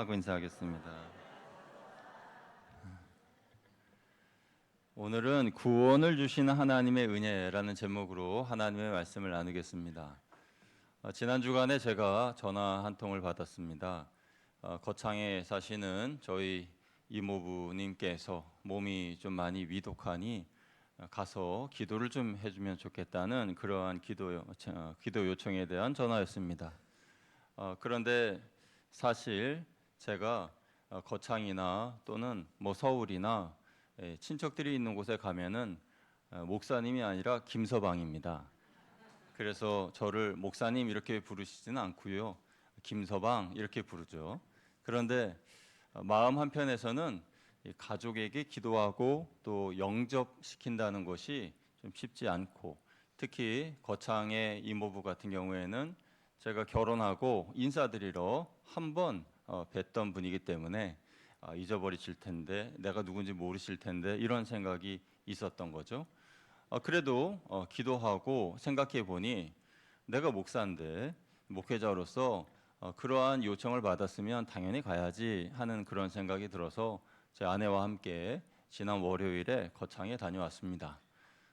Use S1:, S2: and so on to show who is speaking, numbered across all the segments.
S1: 하고 인사하겠습니다. 오늘은 구원을 주시는 하나님의 은혜라는 제목으로 하나님의 말씀을 나누겠습니다. 지난 주간에 제가 전화 한 통을 받았습니다. 거창에 사시는 저희 이모부님께서 몸이 좀 많이 위독하니 가서 기도를 좀 해주면 좋겠다는 그러한 기도 요청에 대한 전화였습니다. 그런데 사실 제가 거창이나 또는 서울이나 친척들이 있는 곳에 가면은 목사님이 아니라 김서방입니다. 그래서 저를 목사님 이렇게 부르시지는 않고요. 김서방 이렇게 부르죠. 그런데 마음 한편에서는 가족에게 기도하고 또 영접시킨다는 것이 좀 쉽지 않고, 특히 거창의 이모부 같은 경우에는 제가 결혼하고 인사드리러 한번 뵀던 분이기 때문에 잊어버리실 텐데, 내가 누군지 모르실 텐데 이런 생각이 있었던 거죠. 그래도 기도하고 생각해 보니 내가 목사인데 목회자로서 그러한 요청을 받았으면 당연히 가야지 하는 그런 생각이 들어서 제 아내와 함께 지난 월요일에 거창에 다녀왔습니다.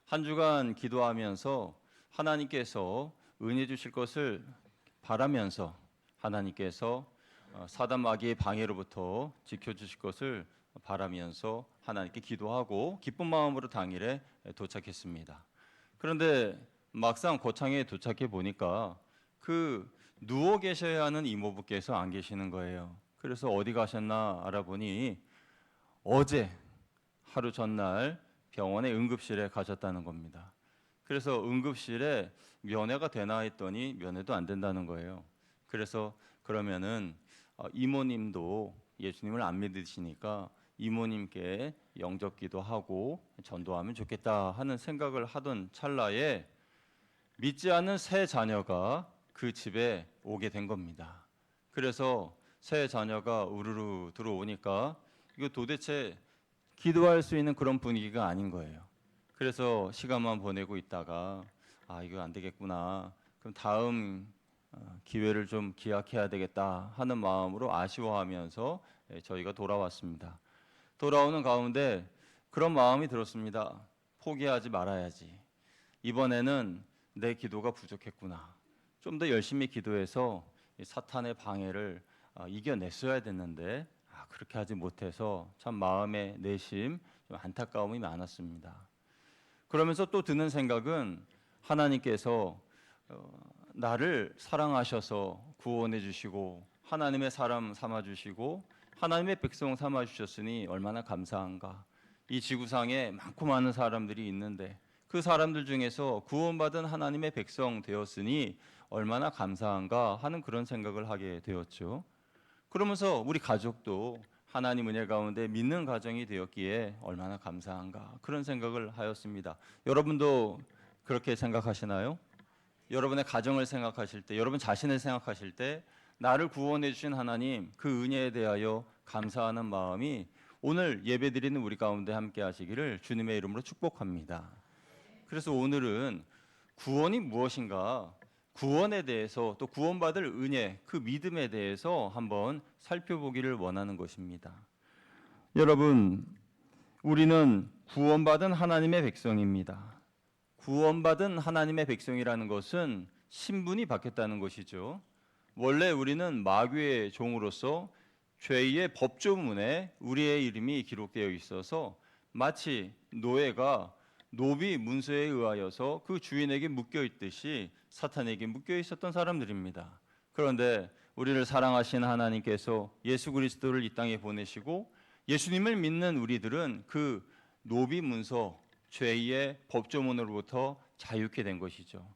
S1: 한 주간 기도하면서 하나님께서 은혜 주실 것을 바라면서, 하나님께서 사단 마귀의 방해로부터 지켜주실 것을 바라면서 하나님께 기도하고 기쁜 마음으로 당일에 도착했습니다. 그런데 막상 고창에 도착해 보니까 그 누워 계셔야 하는 이모부께서 안 계시는 거예요. 그래서 어디 가셨나 알아보니 어제 하루 전날 병원의 응급실에 가셨다는 겁니다. 그래서 응급실에 면회가 되나 했더니 면회도 안 된다는 거예요. 그래서 그러면은 이모님도 예수님을 안 믿으시니까 이모님께 영접기도 하고 전도하면 좋겠다 하는 생각을 하던 찰나에 믿지 않는 세 자녀가 그 집에 오게 된 겁니다. 그래서 세 자녀가 우르르 들어오니까 이거 도대체 기도할 수 있는 그런 분위기가 아닌 거예요. 그래서 시간만 보내고 있다가 이거 안 되겠구나. 그럼 다음 기회를 좀 기약해야 되겠다 하는 마음으로 아쉬워하면서 저희가 돌아왔습니다. 돌아오는 가운데 그런 마음이 들었습니다. 포기하지 말아야지. 이번에는 내 기도가 부족했구나. 좀 더 열심히 기도해서 사탄의 방해를 이겨냈어야 됐는데 그렇게 하지 못해서 참 마음의 내심, 좀 안타까움이 많았습니다. 그러면서 또 드는 생각은 하나님께서 나를 사랑하셔서 구원해 주시고 하나님의 사람 삼아 주시고 하나님의 백성 삼아 주셨으니 얼마나 감사한가. 이 지구상에 많고 많은 사람들이 있는데 그 사람들 중에서 구원받은 하나님의 백성 되었으니 얼마나 감사한가 하는 그런 생각을 하게 되었죠. 그러면서 우리 가족도 하나님 은혜 가운데 믿는 가정이 되었기에 얼마나 감사한가 그런 생각을 하였습니다. 여러분도 그렇게 생각하시나요? 여러분의 가정을 생각하실 때, 여러분 자신을 생각하실 때 나를 구원해 주신 하나님 그 은혜에 대하여 감사하는 마음이 오늘 예배드리는 우리 가운데 함께 하시기를 주님의 이름으로 축복합니다. 그래서 오늘은 구원이 무엇인가, 구원에 대해서 또 구원받을 은혜, 그 믿음에 대해서 한번 살펴보기를 원하는 것입니다. 여러분, 우리는 구원받은 하나님의 백성입니다. 구원받은 하나님의 백성이라는 것은 신분이 바뀌었다는 것이죠. 원래 우리는 마귀의 종으로서 죄의 법조문에 우리의 이름이 기록되어 있어서 마치 노예가 노비 문서에 의하여서 그 주인에게 묶여 있듯이 사탄에게 묶여 있었던 사람들입니다. 그런데 우리를 사랑하신 하나님께서 예수 그리스도를 이 땅에 보내시고 예수님을 믿는 우리들은 그 노비 문서, 죄의 법조문으로부터 자유케 된 것이죠.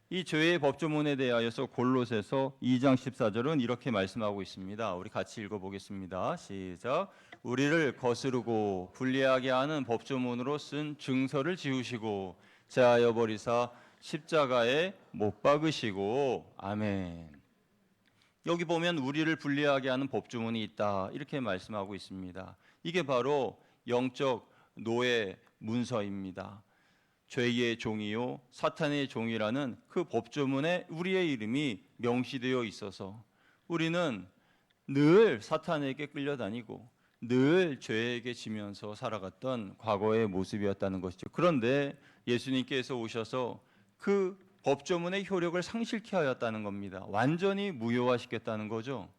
S1: 이 죄의 법조문에 대하여서 골로새서 2장 14절은 이렇게 말씀하고 있습니다. 우리 같이 읽어보겠습니다. 시작. 우리를 거스르고 불리하게 하는 법조문으로 쓴 증서를 지우시고 제하여 버리사 십자가에 못 박으시고. 아멘. 여기 보면 우리를 불리하게 하는 법조문이 있다 이렇게 말씀하고 있습니다. 이게 바로 영적 노예 문서입니다. 죄의 종이요 사탄의 종이라는 그 법조문에 우리의 이름이 명시되어 있어서 우리는 늘 사탄에게 끌려다니고 늘 죄에게 지면서 살아갔던 과거의 모습이었다는 것이죠. 그런데 예수님께서 오셔서 그 법조문의 효력을 상실케 하였다는 겁니다. 완전히 무효화시켰다는 거죠.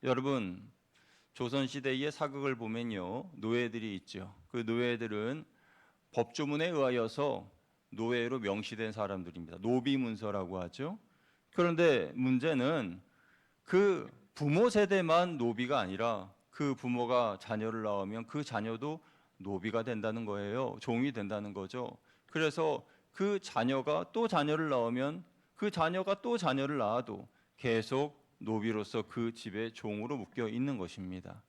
S1: 여러분, 조선시대의 사극을 보면요, 노예들이 있죠. 그 노예들은 법조문에 의하여서 노예로 명시된 사람들입니다. 노비문서라고 하죠. 그런데 문제는 그 부모 세대만 노비가 아니라 그 부모가 자녀를 낳으면 그 자녀도 노비가 된다는 거예요. 종이 된다는 거죠. 그래서 그 자녀가 또 자녀를 낳으면 그 자녀가 또 자녀를 낳아도 계속 노비로서 그 집의 종으로 묶여 있는 것입니다.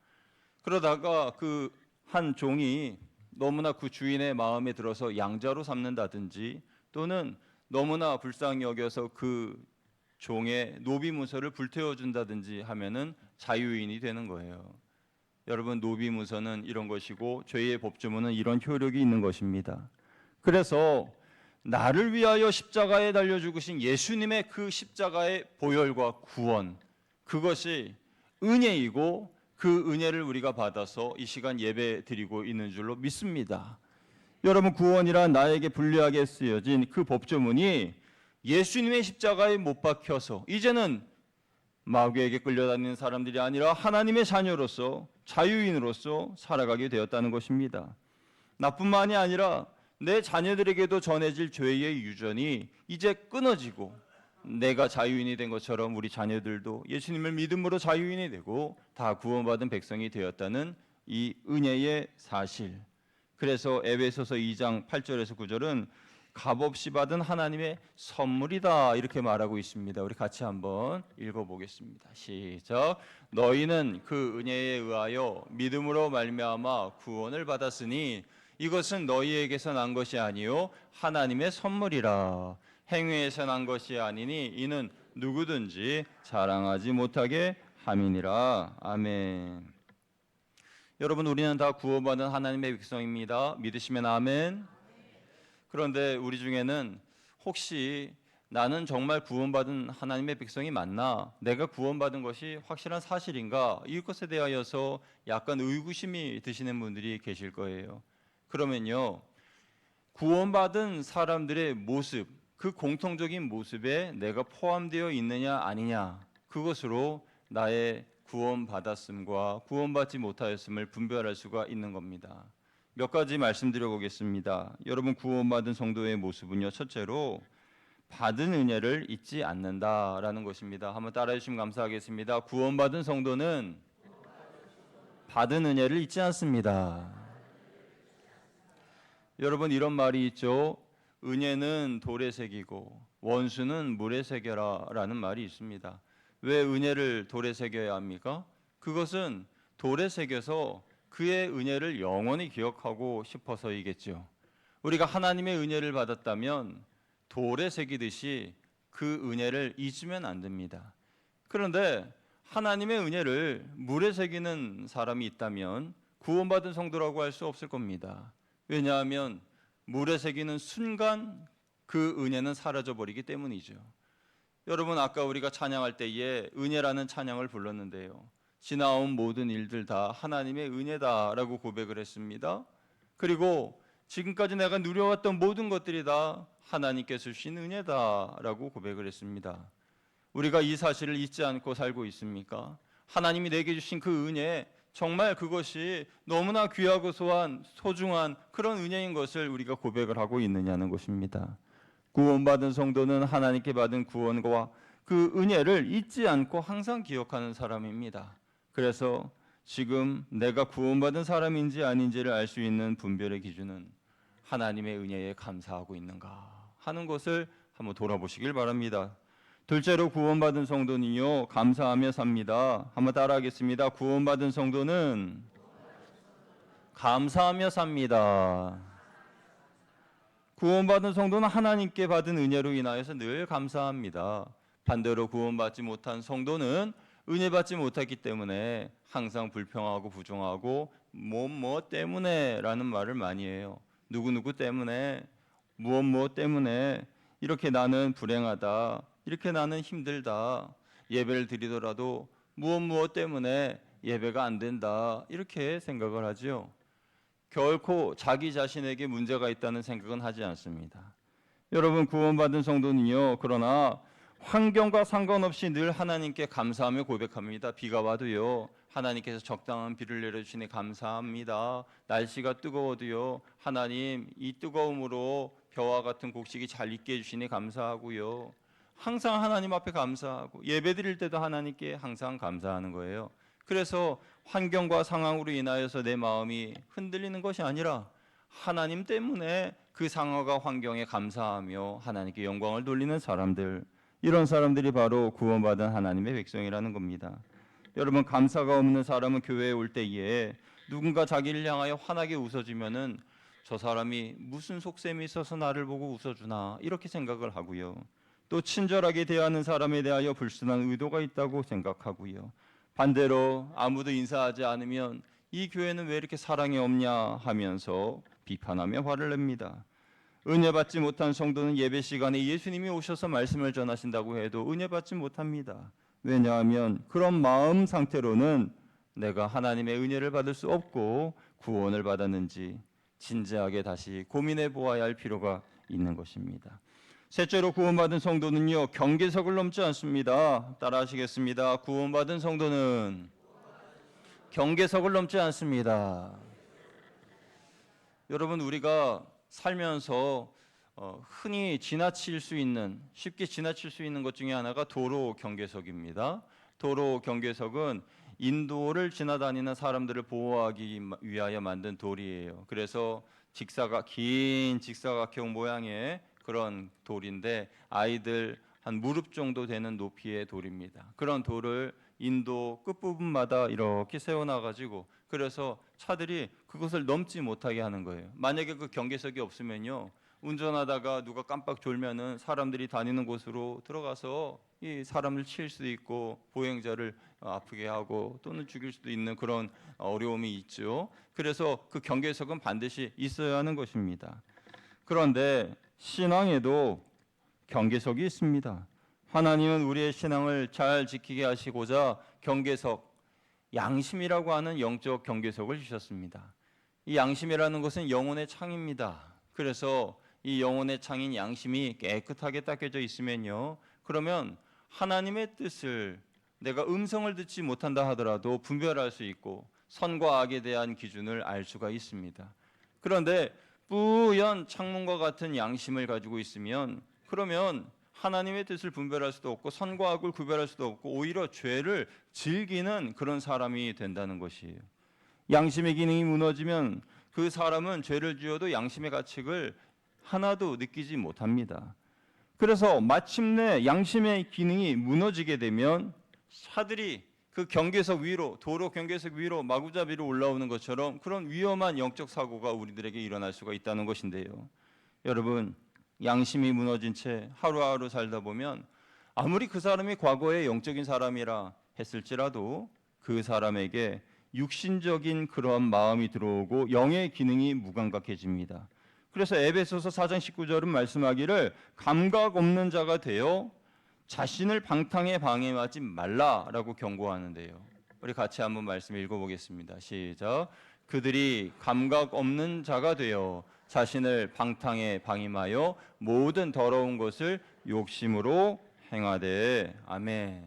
S1: 그러다가 그 한 종이 너무나 그 주인의 마음에 들어서 양자로 삼는다든지 또는 너무나 불쌍히 여겨서 그 종의 노비 문서를 불태워 준다든지 하면은 자유인이 되는 거예요. 여러분, 노비 문서는 이런 것이고 죄의 법조문은 이런 효력이 있는 것입니다. 그래서 나를 위하여 십자가에 달려 죽으신 예수님의 그 십자가의 보혈과 구원, 그것이 은혜이고 그 은혜를 우리가 받아서 이 시간 예배 드리고 있는 줄로 믿습니다. 여러분, 구원이란 나에게 불리하게 쓰여진 그 법조문이 예수님의 십자가에 못 박혀서 이제는 마귀에게 끌려다니는 사람들이 아니라 하나님의 자녀로서 자유인으로서 살아가게 되었다는 것입니다. 나뿐만이 아니라 내 자녀들에게도 전해질 죄의 유전이 이제 끊어지고 내가 자유인이 된 것처럼 우리 자녀들도 예수님을 믿음으로 자유인이 되고 다 구원받은 백성이 되었다는 이 은혜의 사실. 그래서 에베소서 2장 8절에서 9절은 값없이 받은 하나님의 선물이다 이렇게 말하고 있습니다. 우리 같이 한번 읽어보겠습니다. 시작. 너희는 그 은혜에 의하여 믿음으로 말미암아 구원을 받았으니 이것은 너희에게서 난 것이 아니요 하나님의 선물이라. 행위에서 난 것이 아니니 이는 누구든지 자랑하지 못하게 함이니라. 아멘. 여러분, 우리는 다 구원받은 하나님의 백성입니다. 믿으시면 아멘. 그런데 우리 중에는 혹시 나는 정말 구원받은 하나님의 백성이 맞나? 내가 구원받은 것이 확실한 사실인가? 이것에 대하여서 약간 의구심이 드시는 분들이 계실 거예요. 그러면요, 구원받은 사람들의 모습, 그 공통적인 모습에 내가 포함되어 있느냐 아니냐, 그것으로 나의 구원받았음과 구원받지 못하였음을 분별할 수가 있는 겁니다. 몇 가지 말씀드려 보겠습니다. 여러분, 구원받은 성도의 모습은요, 첫째로 받은 은혜를 잊지 않는다라는 것입니다. 한번 따라해 주시면 감사하겠습니다. 구원받은 성도는 받은 은혜를 잊지 않습니다. 여러분, 이런 말이 있죠. 은혜는 돌에 새기고 원수는 물에 새겨라라는 말이 있습니다. 왜 은혜를 돌에 새겨야 합니까? 그것은 돌에 새겨서 그의 은혜를 영원히 기억하고 싶어서이겠죠. 우리가 하나님의 은혜를 받았다면 돌에 새기듯이 그 은혜를 잊으면 안 됩니다. 그런데 하나님의 은혜를 물에 새기는 사람이 있다면 구원받은 성도라고 할 수 없을 겁니다. 왜냐하면 물에 새기는 순간 그 은혜는 사라져버리기 때문이죠. 여러분, 아까 우리가 찬양할 때에 은혜라는 찬양을 불렀는데요, 지나온 모든 일들 다 하나님의 은혜다라고 고백을 했습니다. 그리고 지금까지 내가 누려왔던 모든 것들이 다 하나님께서 주신 은혜다라고 고백을 했습니다. 우리가 이 사실을 잊지 않고 살고 있습니까? 하나님이 내게 주신 그 은혜, 정말 그것이 너무나 귀하고 소중한 그런 은혜인 것을 우리가 고백을 하고 있느냐는 것입니다. 구원받은 성도는 하나님께 받은 구원과 그 은혜를 잊지 않고 항상 기억하는 사람입니다. 그래서 지금 내가 구원받은 사람인지 아닌지를 알 수 있는 분별의 기준은 하나님의 은혜에 감사하고 있는가 하는 것을 한번 돌아보시길 바랍니다. 둘째로, 구원받은 성도는요, 감사하며 삽니다. 한번 따라하겠습니다. 구원받은 성도는 감사하며 삽니다. 구원받은 성도는 하나님께 받은 은혜로 인하여서 늘 감사합니다. 반대로 구원받지 못한 성도는 은혜 받지 못했기 때문에 항상 불평하고 부정하고 뭐 때문에 라는 말을 많이 해요. 누구 때문에, 무엇 때문에 이렇게 나는 불행하다, 이렇게 나는 힘들다, 예배를 드리더라도 무엇 때문에 예배가 안 된다 이렇게 생각을 하지요. 결코 자기 자신에게 문제가 있다는 생각은 하지 않습니다. 여러분, 구원받은 성도는요, 그러나 환경과 상관없이 늘 하나님께 감사하며 고백합니다. 비가 와도요, 하나님께서 적당한 비를 내려주시니 감사합니다. 날씨가 뜨거워도요, 하나님 이 뜨거움으로 벼와 같은 곡식이 잘 익게 해주시니 감사하고요. 항상 하나님 앞에 감사하고 예배 드릴 때도 하나님께 항상 감사하는 거예요. 그래서 환경과 상황으로 인하여서 내 마음이 흔들리는 것이 아니라 하나님 때문에 그 상황과 환경에 감사하며 하나님께 영광을 돌리는 사람들, 이런 사람들이 바로 구원받은 하나님의 백성이라는 겁니다. 여러분, 감사가 없는 사람은 교회에 올 때에 누군가 자기를 향하여 환하게 웃어주면은 저 사람이 무슨 속셈이 있어서 나를 보고 웃어주나 이렇게 생각을 하고요. 또 친절하게 대하는 사람에 대하여 불순한 의도가 있다고 생각하고요. 반대로 아무도 인사하지 않으면 이 교회는 왜 이렇게 사랑이 없냐 하면서 비판하며 화를 냅니다. 은혜 받지 못한 성도는 예배 시간에 예수님이 오셔서 말씀을 전하신다고 해도 은혜 받지 못합니다. 왜냐하면 그런 마음 상태로는 내가 하나님의 은혜를 받을 수 없고 구원을 받았는지 진지하게 다시 고민해 보아야 할 필요가 있는 것입니다. 셋째로, 구원받은 성도는요, 경계석을 넘지 않습니다. 따라하시겠습니다. 구원받은 성도는 경계석을 넘지 않습니다. 여러분, 우리가 살면서 흔히 쉽게 지나칠 수 있는 것 중에 하나가 도로 경계석입니다. 도로 경계석은 인도를 지나다니는 사람들을 보호하기 위하여 만든 돌이에요. 그래서 긴 직사각형 모양의 그런 돌인데 아이들 한 무릎 정도 되는 높이의 돌입니다. 그런 돌을 인도 끝부분마다 이렇게 세워놔가지고 그래서 차들이 그것을 넘지 못하게 하는 거예요. 만약에 그 경계석이 없으면요, 운전하다가 누가 깜빡 졸면은 사람들이 다니는 곳으로 들어가서 이 사람을 칠 수도 있고 보행자를 아프게 하고 또는 죽일 수도 있는 그런 어려움이 있죠. 그래서 그 경계석은 반드시 있어야 하는 것입니다. 그런데 신앙에도 경계석이 있습니다. 하나님은 우리의 신앙을 잘 지키게 하시고자 경계석, 양심이라고 하는 영적 경계석을 주셨습니다. 이 양심이라는 것은 영혼의 창입니다. 그래서 이 영혼의 창인 양심이 깨끗하게 닦여져 있으면요, 그러면 하나님의 뜻을 내가 음성을 듣지 못한다 하더라도 분별할 수 있고 선과 악에 대한 기준을 알 수가 있습니다. 그런데 뿌연 창문과 같은 양심을 가지고 있으면 그러면 하나님의 뜻을 분별할 수도 없고 선과 악을 구별할 수도 없고 오히려 죄를 즐기는 그런 사람이 된다는 것이에요. 양심의 기능이 무너지면 그 사람은 죄를 지어도 양심의 가책을 하나도 느끼지 못합니다. 그래서 마침내 양심의 기능이 무너지게 되면 차들이 그 경계석 위로, 도로 경계석 위로 마구잡이로 올라오는 것처럼 그런 위험한 영적 사고가 우리들에게 일어날 수가 있다는 것인데요. 여러분, 양심이 무너진 채 하루하루 살다 보면 아무리 그 사람이 과거에 영적인 사람이라 했을지라도 그 사람에게 육신적인 그러한 마음이 들어오고 영의 기능이 무감각해집니다. 그래서 에베소서 4장 19절은 말씀하기를 감각 없는 자가 되어 자신을 방탕에 방해하지 말라라고 경고하는데요. 우리 같이 한번 말씀 읽어보겠습니다. 시작. 그들이 감각 없는 자가 되어 자신을 방탕에 방임하여 모든 더러운 것을 욕심으로 행하되. 아멘.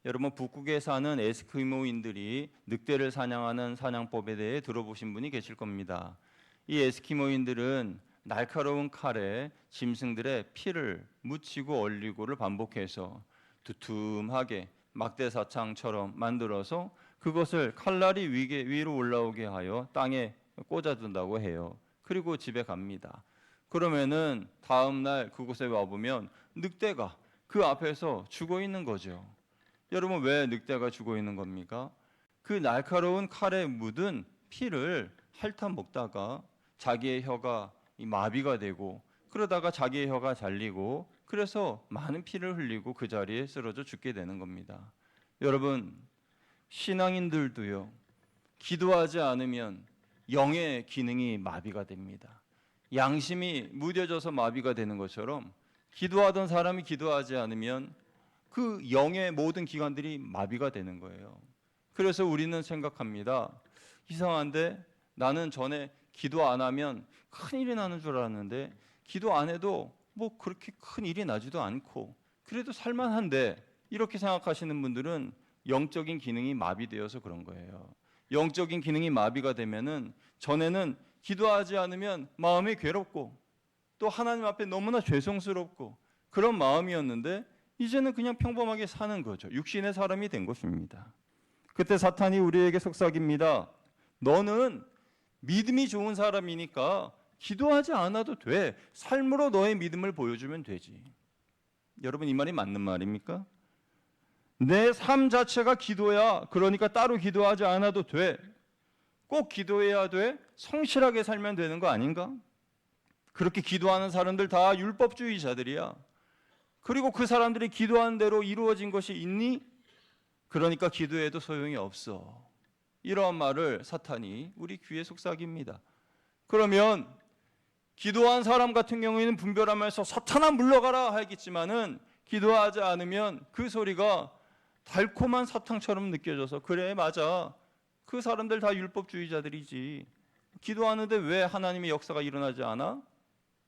S1: 여러분, 북극에 사는 에스키모인들이 늑대를 사냥하는 사냥법에 대해 들어보신 분이 계실 겁니다. 이 에스키모인들은 날카로운 칼에 짐승들의 피를 묻히고 얼리고를 반복해서 두툼하게 막대사창처럼 만들어서 그것을 칼날이 위로 올라오게 하여 땅에 꽂아둔다고 해요. 그리고 집에 갑니다. 그러면은 다음 날 그곳에 와보면 늑대가 그 앞에서 죽어 있는 거죠. 여러분, 왜 늑대가 죽어 있는 겁니까? 그 날카로운 칼에 묻은 피를 핥아 먹다가 자기의 혀가 마비가 되고 그러다가 자기의 혀가 잘리고 그래서 많은 피를 흘리고 그 자리에 쓰러져 죽게 되는 겁니다. 여러분, 신앙인들도요, 기도하지 않으면 영의 기능이 마비가 됩니다. 양심이 무뎌져서 마비가 되는 것처럼 기도하던 사람이 기도하지 않으면 그 영의 모든 기관들이 마비가 되는 거예요. 그래서 우리는 생각합니다. 이상한데 나는 전에 기도 안 하면 큰일이 나는 줄 알았는데 기도 안 해도 뭐 그렇게 큰 일이 나지도 않고 그래도 살만한데, 이렇게 생각하시는 분들은 영적인 기능이 마비되어서 그런 거예요. 영적인 기능이 마비가 되면은 전에는 기도하지 않으면 마음이 괴롭고 또 하나님 앞에 너무나 죄송스럽고 그런 마음이었는데 이제는 그냥 평범하게 사는 거죠. 육신의 사람이 된 것입니다. 그때 사탄이 우리에게 속삭입니다. 너는 믿음이 좋은 사람이니까 기도하지 않아도 돼. 삶으로 너의 믿음을 보여주면 되지. 여러분, 이 말이 맞는 말입니까? 내 삶 자체가 기도야. 그러니까 따로 기도하지 않아도 돼. 꼭 기도해야 돼? 성실하게 살면 되는 거 아닌가? 그렇게 기도하는 사람들 다 율법주의자들이야. 그리고 그 사람들이 기도하는 대로 이루어진 것이 있니? 그러니까 기도해도 소용이 없어. 이러한 말을 사탄이 우리 귀에 속삭입니다. 그러면 기도한 사람 같은 경우에는 분별하면서 사탄아 물러가라 하겠지만은 기도하지 않으면 그 소리가 달콤한 사탕처럼 느껴져서 그래 맞아. 그 사람들 다 율법주의자들이지. 기도하는데 왜 하나님의 역사가 일어나지 않아?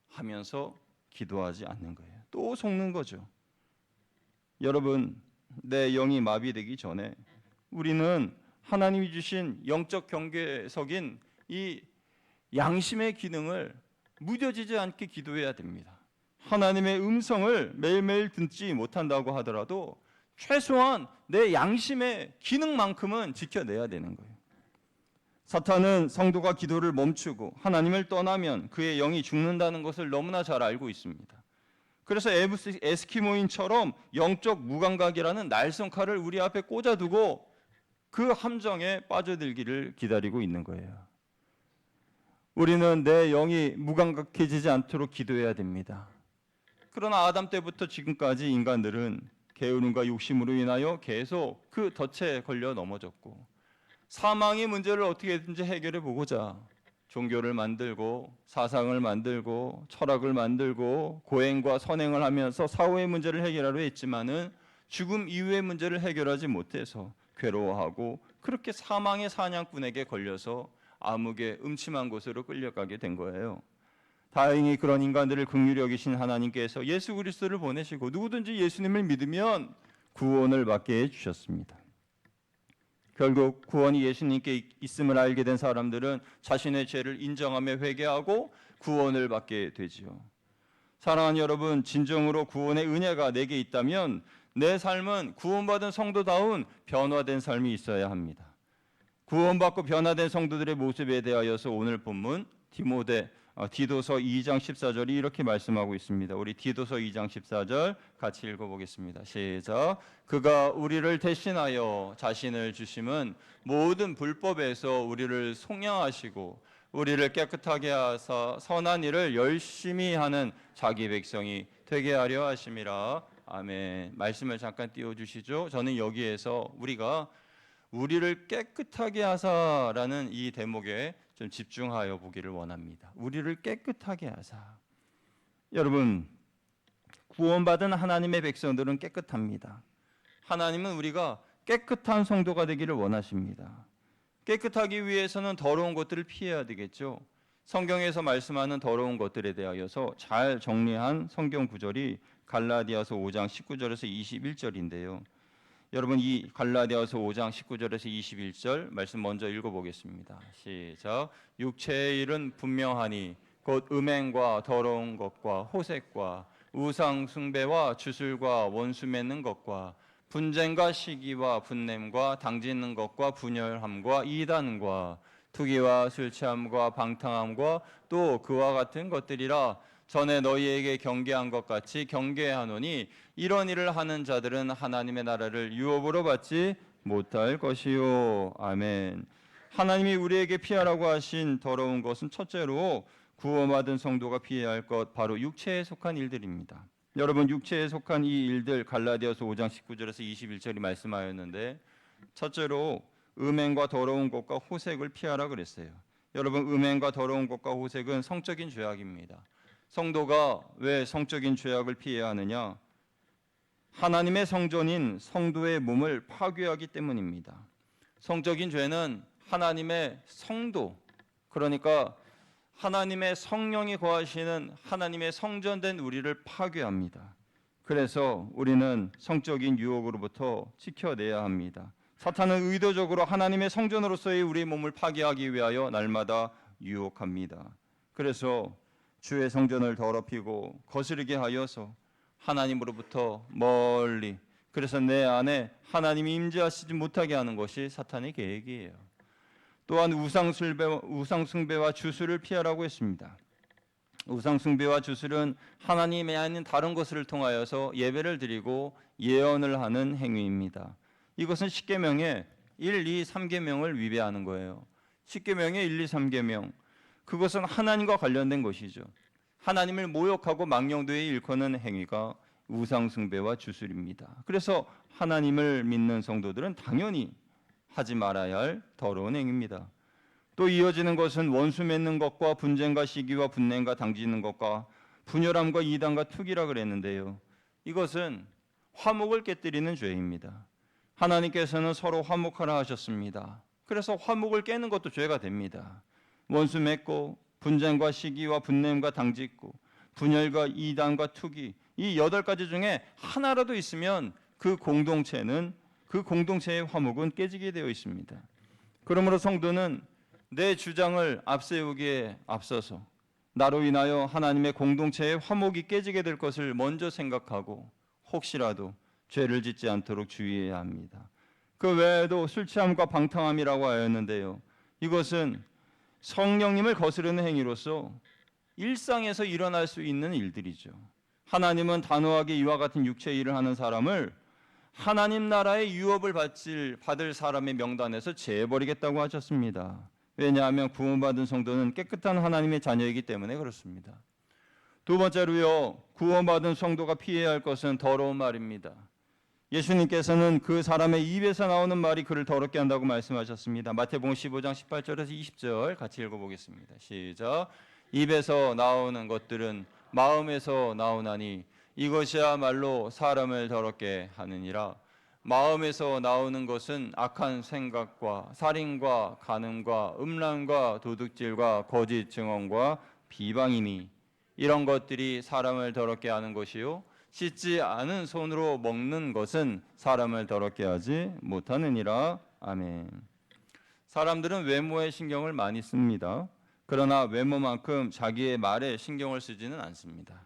S1: 하면서 기도하지 않는 거예요. 또 속는 거죠. 여러분, 내 영이 마비되기 전에 우리는 하나님이 주신 영적 경계석인 이 양심의 기능을 무뎌지지 않게 기도해야 됩니다. 하나님의 음성을 매일매일 듣지 못한다고 하더라도 최소한 내 양심의 기능만큼은 지켜내야 되는 거예요. 사탄은 성도가 기도를 멈추고 하나님을 떠나면 그의 영이 죽는다는 것을 너무나 잘 알고 있습니다. 그래서 에스키모인처럼 영적 무감각이라는 날성칼을 우리 앞에 꽂아두고 그 함정에 빠져들기를 기다리고 있는 거예요. 우리는 내 영이 무감각해지지 않도록 기도해야 됩니다. 그러나 아담 때부터 지금까지 인간들은 게으름과 욕심으로 인하여 계속 그 덫에 걸려 넘어졌고 사망의 문제를 어떻게든지 해결해 보고자 종교를 만들고 사상을 만들고 철학을 만들고 고행과 선행을 하면서 사후의 문제를 해결하려 했지만은 죽음 이후의 문제를 해결하지 못해서 괴로워하고 그렇게 사망의 사냥꾼에게 걸려서 암흑의 음침한 곳으로 끌려가게 된 거예요. 다행히 그런 인간들을 긍휼히 여기신 하나님께서 예수 그리스도를 보내시고 누구든지 예수님을 믿으면 구원을 받게 해주셨습니다. 결국 구원이 예수님께 있음을 알게 된 사람들은 자신의 죄를 인정하며 회개하고 구원을 받게 되지요. 사랑하는 여러분, 진정으로 구원의 은혜가 내게 있다면 내 삶은 구원받은 성도다운 변화된 삶이 있어야 합니다. 구원받고 변화된 성도들의 모습에 대하여서 오늘 본문 디도서 2장 14절이 이렇게 말씀하고 있습니다. 우리 디도서 2장 14절 같이 읽어보겠습니다. 시작. 그가 우리를 대신하여 자신을 주심은 모든 불법에서 우리를 속량하시고 우리를 깨끗하게 하사 선한 일을 열심히 하는 자기 백성이 되게 하려 하심이라. 아멘. 말씀을 잠깐 띄워주시죠. 저는 여기에서 우리를 깨끗하게 하사라는 이 대목에 좀 집중하여 보기를 원합니다. 우리를 깨끗하게 하사. 여러분, 구원받은 하나님의 백성들은 깨끗합니다. 하나님은 우리가 깨끗한 성도가 되기를 원하십니다. 깨끗하기 위해서는 더러운 것들을 피해야 되겠죠. 성경에서 말씀하는 더러운 것들에 대하여서 잘 정리한 성경 구절이 갈라디아서 5장 19절에서 21절인데요. 여러분, 이 갈라디아서 5장 19절에서 21절 말씀 먼저 읽어보겠습니다. 시작. 육체의 일은 분명하니 곧 음행과 더러운 것과 호색과 우상 숭배와 주술과 원수 맺는 것과 분쟁과 시기와 분냄과 당짓는 것과 분열함과 이단과 투기와 술 취함과 방탕함과 또 그와 같은 것들이라. 전에 너희에게 경계한 것 같이 경계하노니 이런 일을 하는 자들은 하나님의 나라를 유업으로 받지 못할 것이요. 아멘. 하나님이 우리에게 피하라고 하신 더러운 것은 첫째로 구원받은 성도가 피해야 할 것, 바로 육체에 속한 일들입니다. 여러분, 육체에 속한 이 일들 갈라디아서 5장 19절에서 21절이 말씀하였는데 첫째로 음행과 더러운 것과 호색을 피하라 그랬어요. 여러분, 음행과 더러운 것과 호색은 성적인 죄악입니다. 성도가 왜 성적인 죄악을 피해야 하느냐? 하나님의 성전인 성도의 몸을 파괴하기 때문입니다. 성적인 죄는 하나님의 성도, 그러니까 하나님의 성령이 거하시는 하나님의 성전된 우리를 파괴합니다. 그래서 우리는 성적인 유혹으로부터 지켜내야 합니다. 사탄은 의도적으로 하나님의 성전으로서의 우리의 몸을 파괴하기 위하여 날마다 유혹합니다. 그래서 주의 성전을 더럽히고 거스르게 하여서 하나님으로부터 멀리, 그래서 내 안에 하나님이 임재하시지 못하게 하는 것이 사탄의 계획이에요. 또한 우상숭배와 주술을 피하라고 했습니다. 우상숭배와 주술은 하나님이 아닌 다른 것을 통하여서 예배를 드리고 예언을 하는 행위입니다. 이것은 십계명의 1, 2, 3계명을 위배하는 거예요. 십계명의 1, 2, 3계명, 그것은 하나님과 관련된 것이죠. 하나님을 모욕하고 망령되이 일컫는 행위가 우상숭배와 주술입니다. 그래서 하나님을 믿는 성도들은 당연히 하지 말아야 할 더러운 행위입니다. 또 이어지는 것은 원수 맺는 것과 분쟁과 시기와 분냄과 당지는 것과 분열함과 이단과 투기라 그랬는데요. 이것은 화목을 깨뜨리는 죄입니다. 하나님께서는 서로 화목하라 하셨습니다. 그래서 화목을 깨는 것도 죄가 됩니다. 원수 맺고 분쟁과 시기와 분냄과 당짓고 분열과 이단과 투기, 이 8가지 중에 하나라도 있으면 그 공동체의 화목은 깨지게 되어 있습니다. 그러므로 성도는 내 주장을 앞세우기에 앞서서 나로 인하여 하나님의 공동체의 화목이 깨지게 될 것을 먼저 생각하고 혹시라도 죄를 짓지 않도록 주의해야 합니다. 그 외에도 술 취함과 방탕함이라고 하였는데요. 이것은 성령님을 거스르는 행위로서 일상에서 일어날 수 있는 일들이죠. 하나님은 단호하게 이와 같은 육체의 일을 하는 사람을 하나님 나라의 유업을 받을 사람의 명단에서 제해버리겠다고 하셨습니다. 왜냐하면 구원받은 성도는 깨끗한 하나님의 자녀이기 때문에 그렇습니다. 두 번째로요, 구원받은 성도가 피해야 할 것은 더러운 말입니다. 예수님께서는 그 사람의 입에서 나오는 말이 그를 더럽게 한다고 말씀하셨습니다. 마태복음 15장 18절에서 20절 같이 읽어보겠습니다. 시작. 입에서 나오는 것들은 마음에서 나오나니 이것이야말로 사람을 더럽게 하느니라. 마음에서 나오는 것은 악한 생각과 살인과 간음과 음란과 도둑질과 거짓 증언과 비방이니 이런 것들이 사람을 더럽게 하는 것이요 씻지 않은 손으로 먹는 것은 사람을 더럽게 하지 못하느니라. 아멘. 사람들은 외모에 신경을 많이 씁니다. 그러나 외모만큼 자기의 말에 신경을 쓰지는 않습니다.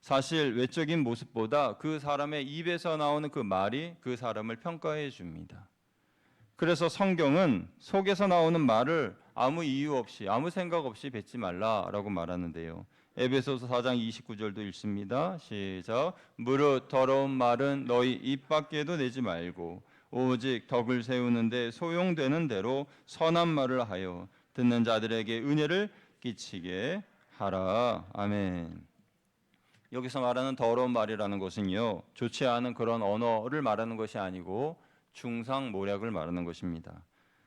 S1: 사실 외적인 모습보다 그 사람의 입에서 나오는 그 말이 그 사람을 평가해 줍니다. 그래서 성경은 속에서 나오는 말을 아무 이유 없이 아무 생각 없이 뱉지 말라라고 말하는데요. 에베소서 4장 29절도 읽습니다. 시작. 무릇 더러운 말은 너희 입 밖에도 내지 말고 오직 덕을 세우는데 소용되는 대로 선한 말을 하여 듣는 자들에게 은혜를 끼치게 하라. 아멘. 여기서 말하는 더러운 말이라는 것은요, 좋지 않은 그런 언어를 말하는 것이 아니고 중상모략을 말하는 것입니다.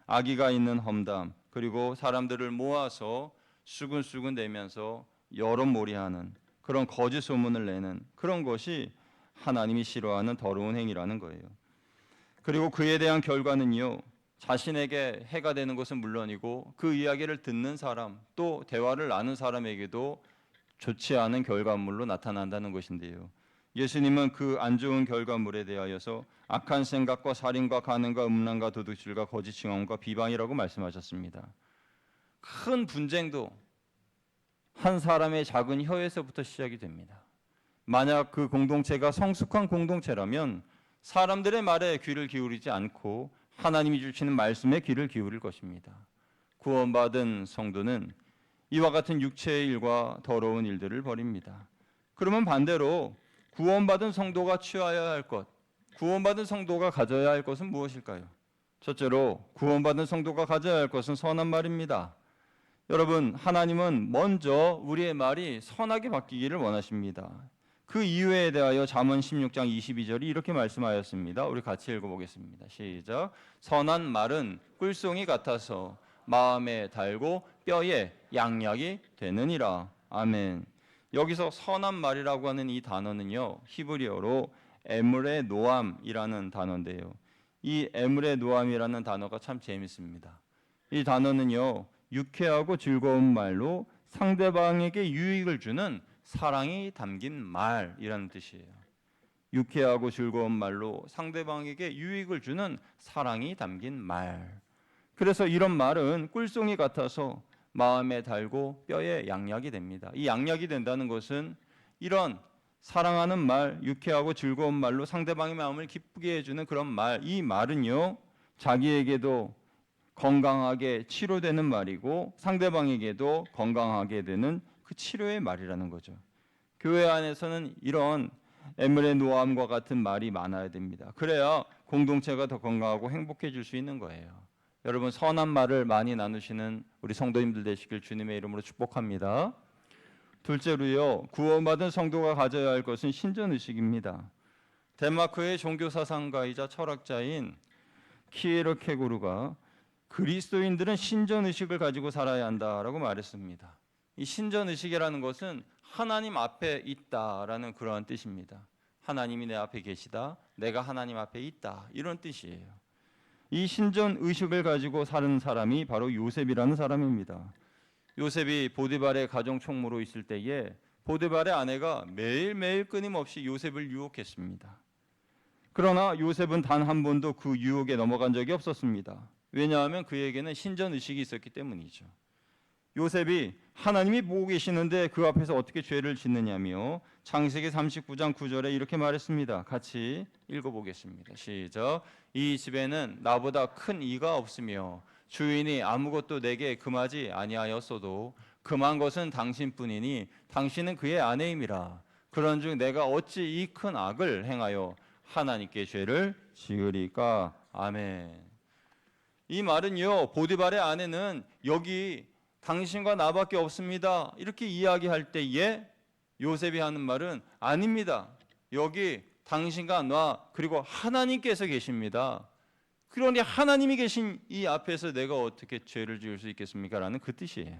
S1: 악의가 있는 험담, 그리고 사람들을 모아서 수근수근 대면서 여론몰이하는 그런 거짓 소문을 내는 그런 것이 하나님이 싫어하는 더러운 행위라는 거예요. 그리고 그에 대한 결과는요, 자신에게 해가 되는 것은 물론이고 그 이야기를 듣는 사람, 또 대화를 나눈 사람에게도 좋지 않은 결과물로 나타난다는 것인데요. 예수님은 그 안 좋은 결과물에 대하여서 악한 생각과 살인과 간음과 음란과 도둑질과 거짓 증언과 비방이라고 말씀하셨습니다. 큰 분쟁도 한 사람의 작은 혀에서부터 시작이 됩니다. 만약 그 공동체가 성숙한 공동체라면 사람들의 말에 귀를 기울이지 않고 하나님이 주시는 말씀에 귀를 기울일 것입니다. 구원받은 성도는 이와 같은 육체의 일과 더러운 일들을 버립니다. 그러면 반대로 구원받은 성도가 취하여야 할 것, 구원받은 성도가 가져야 할 것은 무엇일까요? 첫째로 구원받은 성도가 가져야 할 것은 선한 말입니다. 여러분, 하나님은 먼저 우리의 말이 선하게 바뀌기를 원하십니다. 그 이유에 대하여 잠언 16장 22절이 이렇게 말씀하였습니다. 우리 같이 읽어보겠습니다. 시작. 선한 말은 꿀송이 같아서 마음에 달고 뼈에 양약이 되느니라. 아멘. 여기서 선한 말이라고 하는 이 단어는요, 히브리어로 에므레 노암이라는 단어인데요. 이 에므레 노암이라는 단어가 참 재밌습니다. 이 단어는요, 유쾌하고 즐거운 말로 상대방에게 유익을 주는 사랑이 담긴 말이라는 뜻이에요. 유쾌하고 즐거운 말로 상대방에게 유익을 주는 사랑이 담긴 말. 그래서 이런 말은 꿀송이 같아서 마음에 달고 뼈에 양약이 됩니다. 이 양약이 된다는 것은 이런 사랑하는 말, 유쾌하고 즐거운 말로 상대방의 마음을 기쁘게 해주는 그런 말, 이 말은요, 자기에게도 건강하게 치료되는 말이고 상대방에게도 건강하게 되는 그 치료의 말이라는 거죠. 교회 안에서는 이런 에므레 노암과 같은 말이 많아야 됩니다. 그래야 공동체가 더 건강하고 행복해질 수 있는 거예요. 여러분, 선한 말을 많이 나누시는 우리 성도님들 되시길 주님의 이름으로 축복합니다. 둘째로요, 구원받은 성도가 가져야 할 것은 신전의식입니다. 덴마크의 종교사상가이자 철학자인 키에르케고르가 그리스도인들은 신전의식을 가지고 살아야 한다라고 말했습니다. 이 신전의식이라는 것은 하나님 앞에 있다라는 그러한 뜻입니다. 하나님이 내 앞에 계시다, 내가 하나님 앞에 있다, 이런 뜻이에요. 이 신전의식을 가지고 사는 사람이 바로 요셉이라는 사람입니다. 요셉이 보디발의 가정 총무로 있을 때에 보디발의 아내가 매일매일 끊임없이 요셉을 유혹했습니다. 그러나 요셉은 단 한 번도 그 유혹에 넘어간 적이 없었습니다. 왜냐하면 그에게는 신전의식이 있었기 때문이죠. 요셉이 하나님이 보고 계시는데 그 앞에서 어떻게 죄를 짓느냐며 창세기 39장 9절에 이렇게 말했습니다. 같이 읽어보겠습니다. 시작. 이 집에는 나보다 큰 이가 없으며 주인이 아무것도 내게 금하지 아니하였어도 금한 것은 당신뿐이니 당신은 그의 아내임이라. 그런즉 내가 어찌 이 큰 악을 행하여 하나님께 죄를 지으리까. 아멘. 이 말은요, 보디발의 아내는 여기 당신과 나밖에 없습니다, 이렇게 이야기할 때에 요셉이 하는 말은 아닙니다. 여기 당신과 나 그리고 하나님께서 계십니다. 그러니 하나님이 계신 이 앞에서 내가 어떻게 죄를 지을 수 있겠습니까? 라는 그 뜻이에요.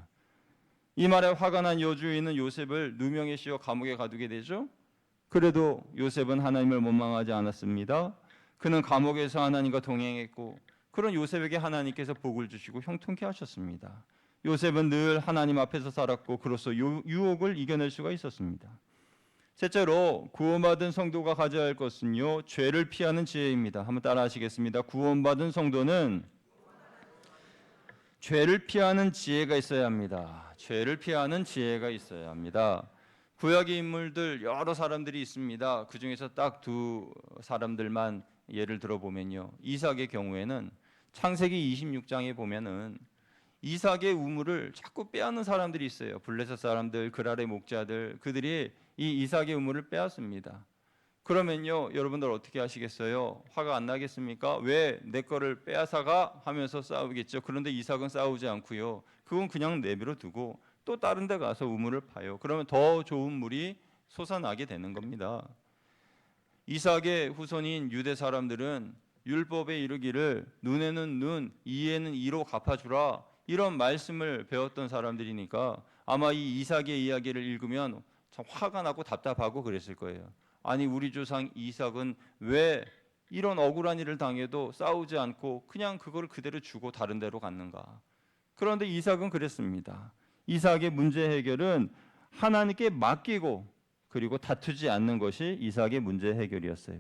S1: 이 말에 화가 난 여주인은 요셉을 누명에 씌워 감옥에 가두게 되죠. 그래도 요셉은 하나님을 원망하지 않았습니다. 그는 감옥에서 하나님과 동행했고 그런 요셉에게 하나님께서 복을 주시고 형통케 하셨습니다. 요셉은 늘 하나님 앞에서 살았고 그로써 유혹을 이겨낼 수가 있었습니다. 셋째로 구원받은 성도가 가져야 할 것은요, 죄를 피하는 지혜입니다. 한번 따라 하시겠습니다. 구원받은 성도는 죄를 피하는 지혜가 있어야 합니다. 죄를 피하는 지혜가 있어야 합니다. 구약의 인물들 여러 사람들이 있습니다. 그 중에서 딱 두 사람들만 예를 들어보면요, 이삭의 경우에는 창세기 26장에 보면은 이삭의 우물을 자꾸 빼앗는 사람들이 있어요. 블레셋 사람들, 그랄의 목자들, 그들이 이 이삭의 우물을 빼앗습니다. 그러면요, 여러분들 어떻게 하시겠어요? 화가 안 나겠습니까? 왜 내 거를 빼앗아가 하면서 싸우겠죠. 그런데 이삭은 싸우지 않고요, 그건 그냥 내버려 두고 또 다른 데 가서 우물을 파요. 그러면 더 좋은 물이 솟아나게 되는 겁니다. 이삭의 후손인 유대 사람들은 율법에 이르기를 눈에는 눈, 이에는 이로 갚아주라, 이런 말씀을 배웠던 사람들이니까 아마 이 이삭의 이야기를 읽으면 참 화가 나고 답답하고 그랬을 거예요. 아니, 우리 조상 이삭은 왜 이런 억울한 일을 당해도 싸우지 않고 그냥 그걸 그대로 주고 다른 데로 갔는가? 그런데 이삭은 그랬습니다. 이삭의 문제 해결은 하나님께 맡기고 그리고 다투지 않는 것이 이삭의 문제 해결이었어요.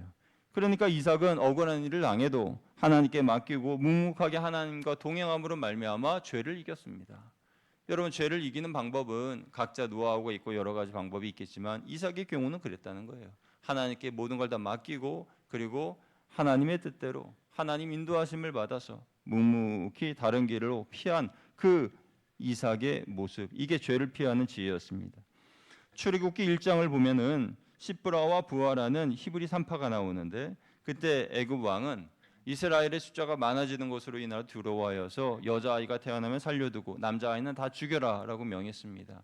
S1: 그러니까 이삭은 억울한 일을 당해도 하나님께 맡기고 묵묵하게 하나님과 동행함으로 말미암아 죄를 이겼습니다. 여러분, 죄를 이기는 방법은 각자 노하우가 있고 여러 가지 방법이 있겠지만 이삭의 경우는 그랬다는 거예요. 하나님께 모든 걸 다 맡기고 그리고 하나님의 뜻대로 하나님 인도하심을 받아서 묵묵히 다른 길로 피한 그 이삭의 모습, 이게 죄를 피하는 지혜였습니다. 출애굽기 1장을 보면은 시브라와 부하라는 히브리 산파가 나오는데, 그때 애굽 왕은 이스라엘의 숫자가 많아지는 것으로 인하여 두려워하여서 여자아이가 태어나면 살려두고 남자아이는 다 죽여라 라고 명했습니다.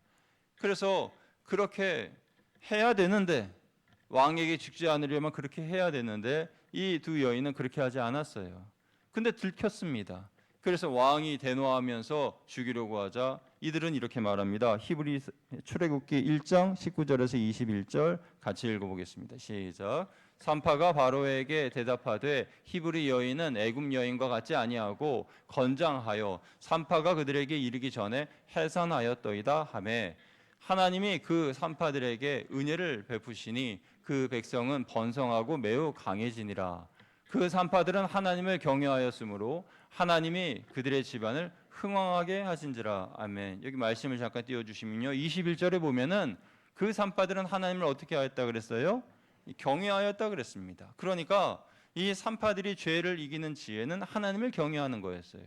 S1: 그래서 그렇게 해야 되는데, 왕에게 죽지 않으려면 그렇게 해야 되는데 이 두 여인은 그렇게 하지 않았어요. 근데 들켰습니다. 그래서 왕이 대노하면서 죽이려고 하자 이들은 이렇게 말합니다. 히브리 출애굽기 1장 19절에서 21절 같이 읽어보겠습니다. 시작. 산파가 바로에게 대답하되 히브리 여인은 애굽 여인과 같지 아니하고 건장하여 산파가 그들에게 이르기 전에 해산하였더이다 하매 하나님이 그 산파들에게 은혜를 베푸시니 그 백성은 번성하고 매우 강해지니라. 그 산파들은 하나님을 경외하였으므로 하나님이 그들의 집안을 흥왕하게 하신지라. 아멘. 여기 말씀을 잠깐 띄워주시면요, 21절에 보면은 그 산파들은 하나님을 어떻게 하였다 그랬어요? 경외하였다 그랬습니다. 그러니까 이 산파들이 죄를 이기는 지혜는 하나님을 경외하는 거였어요.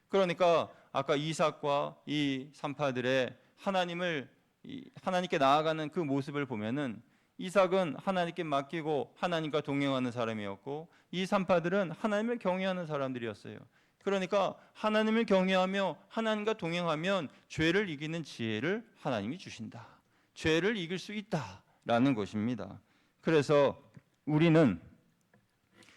S1: 그러니까 아까 이삭과 이 산파들의 하나님께 나아가는 그 모습을 보면은 이삭은 하나님께 맡기고 하나님과 동행하는 사람이었고 이 산파들은 하나님을 경외하는 사람들이었어요. 그러니까 하나님을 경외하며 하나님과 동행하면 죄를 이기는 지혜를 하나님이 주신다. 죄를 이길 수 있다라는 것입니다. 그래서 우리는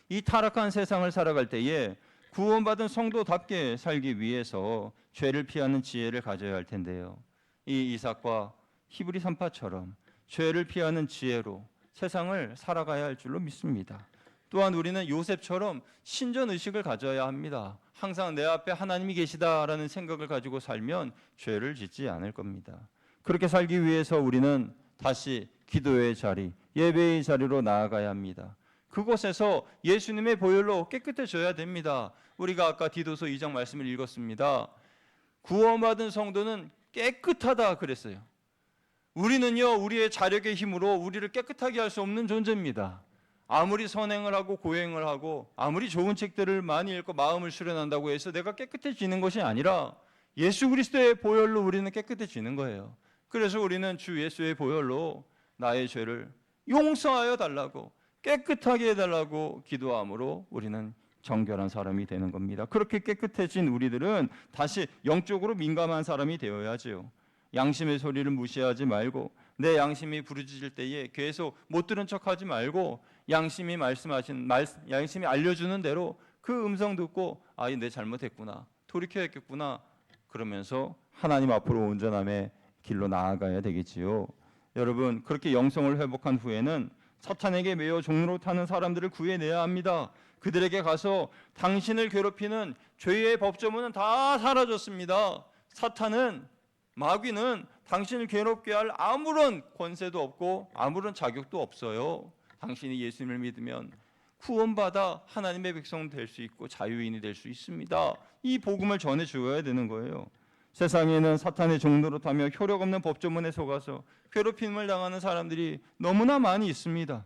S1: 이 타락한 세상을 살아갈 때에 구원받은 성도답게 살기 위해서 죄를 피하는 지혜를 가져야 할 텐데요. 이 이삭과 히브리 산파처럼 죄를 피하는 지혜로 세상을 살아가야 할 줄로 믿습니다. 또한 우리는 요셉처럼 신전의식을 가져야 합니다. 항상 내 앞에 하나님이 계시다라는 생각을 가지고 살면 죄를 짓지 않을 겁니다. 그렇게 살기 위해서 우리는 다시 기도의 자리, 예배의 자리로 나아가야 합니다. 그곳에서 예수님의 보혈로 깨끗해져야 됩니다. 우리가 아까 디도서 2장 말씀을 읽었습니다. 구원받은 성도는 깨끗하다 그랬어요. 우리는요, 우리의 자력의 힘으로 우리를 깨끗하게 할 수 없는 존재입니다. 아무리 선행을 하고 고행을 하고 아무리 좋은 책들을 많이 읽고 마음을 수련한다고 해서 내가 깨끗해지는 것이 아니라 예수 그리스도의 보혈로 우리는 깨끗해지는 거예요. 그래서 우리는 주 예수의 보혈로 나의 죄를 용서하여 달라고, 깨끗하게 해달라고 기도함으로 우리는 정결한 사람이 되는 겁니다. 그렇게 깨끗해진 우리들은 다시 영적으로 민감한 사람이 되어야죠. 양심의 소리를 무시하지 말고 내 양심이 부르짖을 때에 계속 못 들은 척하지 말고 양심이 양심이 알려주는 대로 그 음성 듣고 내 잘못했구나, 돌이켜야겠구나 그러면서 하나님 앞으로 온전함의 길로 나아가야 되겠지요. 여러분, 그렇게 영성을 회복한 후에는 사탄에게 매여 종로로 타는 사람들을 구해내야 합니다. 그들에게 가서 당신을 괴롭히는 죄의 법조문은 다 사라졌습니다. 마귀는 당신을 괴롭게 할 아무런 권세도 없고 아무런 자격도 없어요. 당신이 예수님을 믿으면 구원받아 하나님의 백성 될 수 있고 자유인이 될 수 있습니다. 이 복음을 전해 주어야 되는 거예요. 세상에는 사탄의 종로로 타며 효력 없는 법조문에 속아서 괴롭힘을 당하는 사람들이 너무나 많이 있습니다.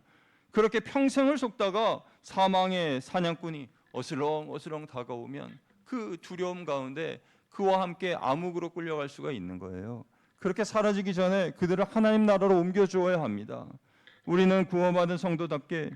S1: 그렇게 평생을 속다가 사망의 사냥꾼이 어슬렁어슬렁 다가오면 그 두려움 가운데 그와 함께 암흑으로 끌려갈 수가 있는 거예요. 그렇게 사라지기 전에 그들을 하나님 나라로 옮겨주어야 합니다. 우리는 구원받은 성도답게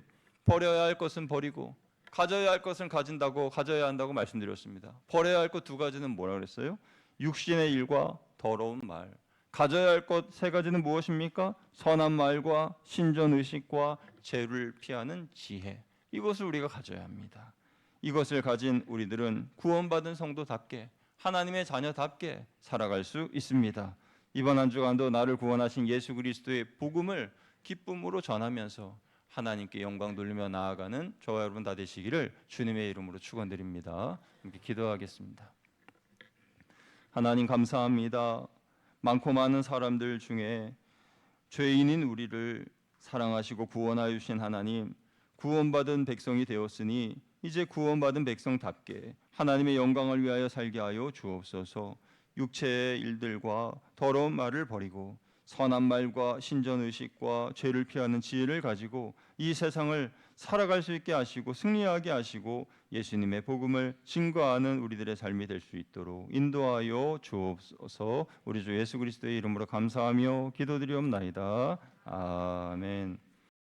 S1: 버려야 할 것은 버리고 가져야 할 것은 가져야 한다고 말씀드렸습니다. 버려야 할 것 두 가지는 뭐라 그랬어요? 육신의 일과 더러운 말. 가져야 할 것 세 가지는 무엇입니까? 선한 말과 신전의식과 죄를 피하는 지혜. 이것을 우리가 가져야 합니다. 이것을 가진 우리들은 구원받은 성도답게 하나님의 자녀답게 살아갈 수 있습니다. 이번 한 주간도 나를 구원하신 예수 그리스도의 복음을 기쁨으로 전하면서 하나님께 영광 돌리며 나아가는 저와 여러분 다 되시기를 주님의 이름으로 축원드립니다. 함께 기도하겠습니다. 하나님 감사합니다. 많고 많은 사람들 중에 죄인인 우리를 사랑하시고 구원하여 주신 하나님, 구원받은 백성이 되었으니 이제 구원받은 백성답게 하나님의 영광을 위하여 살게 하여 주옵소서. 육체의 일들과 더러운 말을 버리고 선한 말과 신전의식과 죄를 피하는 지혜를 가지고 이 세상을 살아갈 수 있게 하시고 승리하게 하시고 예수님의 복음을 증거하는 우리들의 삶이 될 수 있도록 인도하여 주옵소서. 우리 주 예수 그리스도의 이름으로 감사하며 기도드리옵나이다. 아멘.